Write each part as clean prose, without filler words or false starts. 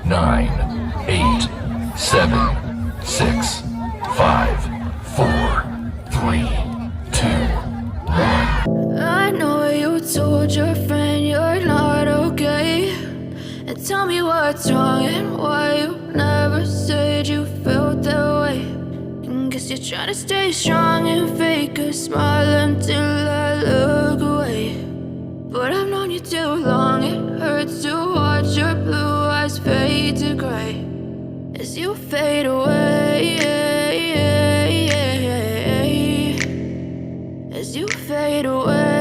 9, 8, 7, 6, 5, 4, 3, 2, 1. I know you told your friend you're not okay, and tell me what's wrong and why you never said you felt that way. And guess you're trying to stay strong and fake a smile until I look away. But I've known you too long, it hurts to watch your blue eyes fade to gray as you fade away, as you fade away.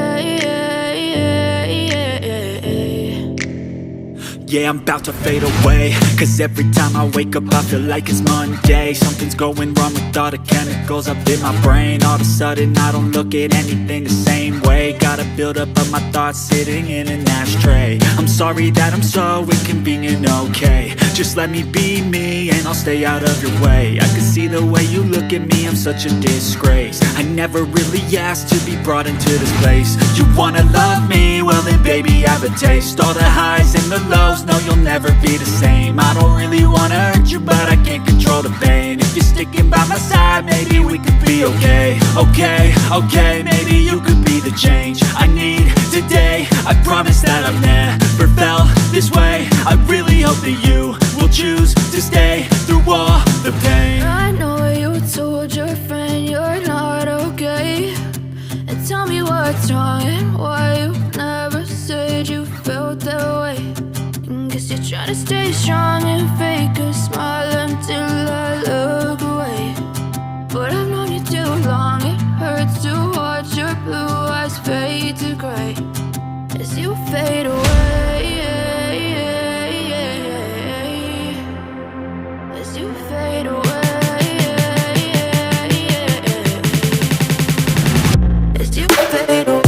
Yeah, I'm about to fade away, cause every time I wake up I feel like it's Monday. Something's going wrong with all the chemicals up in my brain. All of a sudden I don't look at anything the same way. Got a buildup of my thoughts sitting in an ashtray. I'm sorry that I'm so inconvenient, okay. Just let me be me and I'll stay out of your way. I can see the way you look at me, I'm such a disgrace. I never really asked to be brought into this place. You wanna love me? Well then baby have a taste. All the highs and the lows, no you'll never be the same. I don't really wanna hurt you but I can't control the pain. If you're sticking by my side maybe we could be okay. Okay, maybe you could be the change I need today. I promise that I've never felt this way. I really hope that you will choose to stay through all the pain. I know you told your friend you're not okay, and tell me what's wrong and why you never said you felt that way. And guess you're trying to stay strong and fake a smile until I look away. But I've known you too long, it hurts to watch your blue eyes fade to gray as you fade away, as you fade away, as you fade away.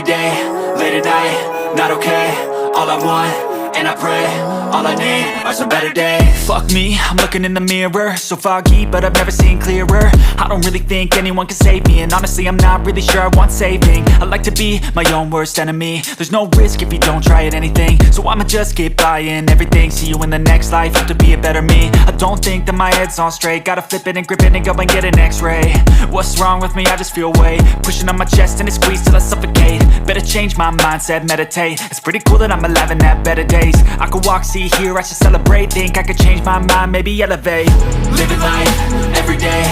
day, late at night, not okay. All I want, and I pray, all I need are some better days. Fuck me, I'm looking in the mirror, so foggy, but I've never seen clearer. I don't really think anyone can save me, and honestly I'm not really sure I want saving. I like to be my own worst enemy. There's no risk if you don't try at anything, so I'ma just keep buying everything. See you in the next life, have to be a better me. I don't think that my head's on straight, gotta flip it and grip it and go and get an x-ray. What's wrong with me? I just feel weight pushing on my chest and it squeezes till I suffocate. Better change my mindset, meditate. It's pretty cool that I'm alive and have better days. I could walk, see, hear, I should celebrate. Think I could change my mind, maybe elevate. Living life, everyday,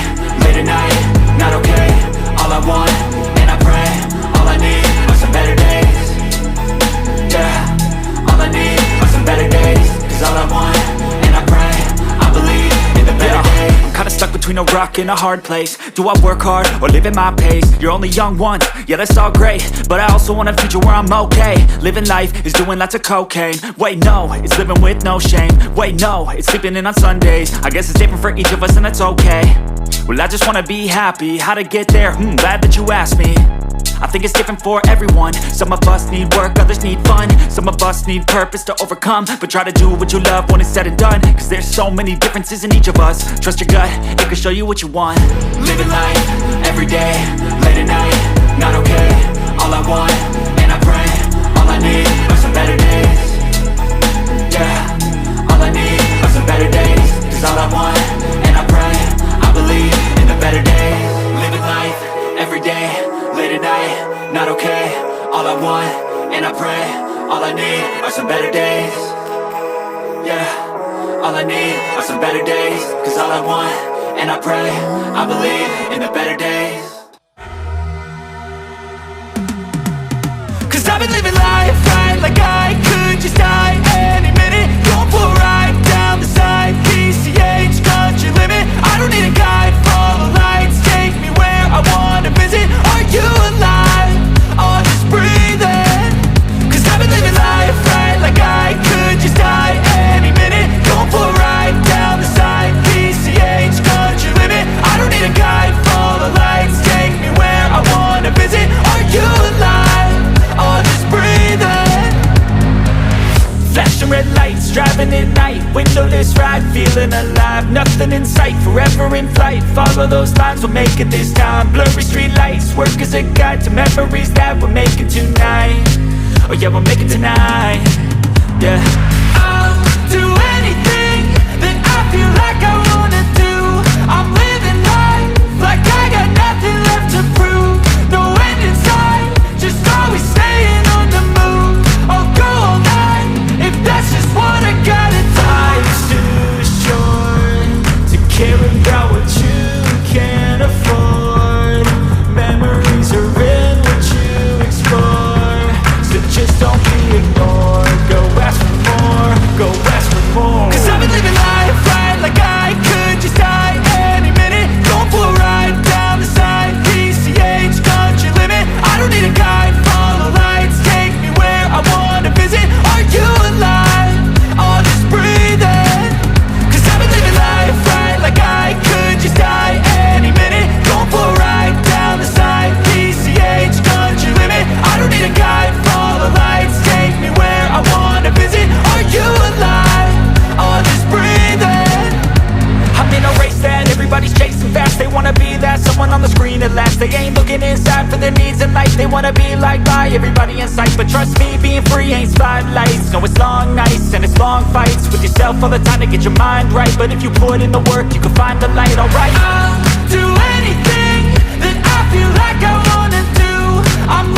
late at night, not okay. All I want, and I pray, all I need are some better days. Yeah, all I need are some better days. Cause all I want, and I pray, I believe in the better days. I'm kinda stuck between a rock and a hard place. Do I work hard or live at my pace? You're only young once, yeah that's all great, but I also want a future where I'm okay. Living life is doing lots of cocaine. Wait no, it's living with no shame. Wait no, it's sleeping in on Sundays. I guess it's different for each of us and that's okay. Well I just wanna be happy, how to get there? Glad that you asked me. I think it's different for everyone. Some of us need work, others need fun. Some of us need purpose to overcome. But try to do what you love when it's said and done. Cause there's so many differences in each of us. Trust your gut, it can show you what you want. Living life, everyday, late at night, not okay. All I want, and I pray, all I need are some better days. Yeah, all I need are some better days. Cause all I want, and I pray, I believe in the better days. Living life, everyday, late at night, not okay. All I want, and I pray, all I need are some better days. Yeah, all I need are some better days. Cause all I want, and I pray, I believe in the better days. Cause I've been living life right like I could just die any minute. Going for a ride down the side, PCH, country limit. I don't need a guide, follow lights, take me where I wanna visit. Are you alive? Or just breathing? Cause I've been living life right like I could just die any minute. Going for a ride down the side, PCH, country limit. I don't need a guide, follow lights, take me where I wanna visit. Are you alive? Or just breathing? Flashing red lights, driving at night, windowless ride, feeling alive. Nothing in sight, forever in flight. Follow those lines, we'll make it this time. Blurry street lights, work as a guide to memories that we're making tonight. Oh yeah, we'll make it tonight. Yeah, I'll do anything that I feel like I wanna do. I'm living life like I got nothing left to prove. No end in sight, just always staying on the move. I'll go all night if that's just what I gotta do. Life's too short to care about what you can't afford. Memories are in what you explore, so just don't be ignored. Go ask for more, go ask for more. Cause I've been living life right like I could just die any minute. Going for a ride down the side, PCH, country limit. I don't need a guide, follow lights, take me where I wanna visit. Are you alive? Or just breathing? Cause I've been living life right like I could just die any minute. Going for a ride down the side, PCH, country limit. I don't need a guide, follow lights, take me where I wanna visit. Are you alive? Or just breathing? I'm in a race that everybody's chasing fast. They wanna be that someone on the screen at last. They ain't looking inside for their needs in life. They wanna be liked by everybody in sight. But trust me, being free ain't spotlights. No, it's long nights and it's long fights with yourself all the time to get your mind right. But if you put in the work, you can find the light, alright. I'll do anything that I feel like I wanna do. I'm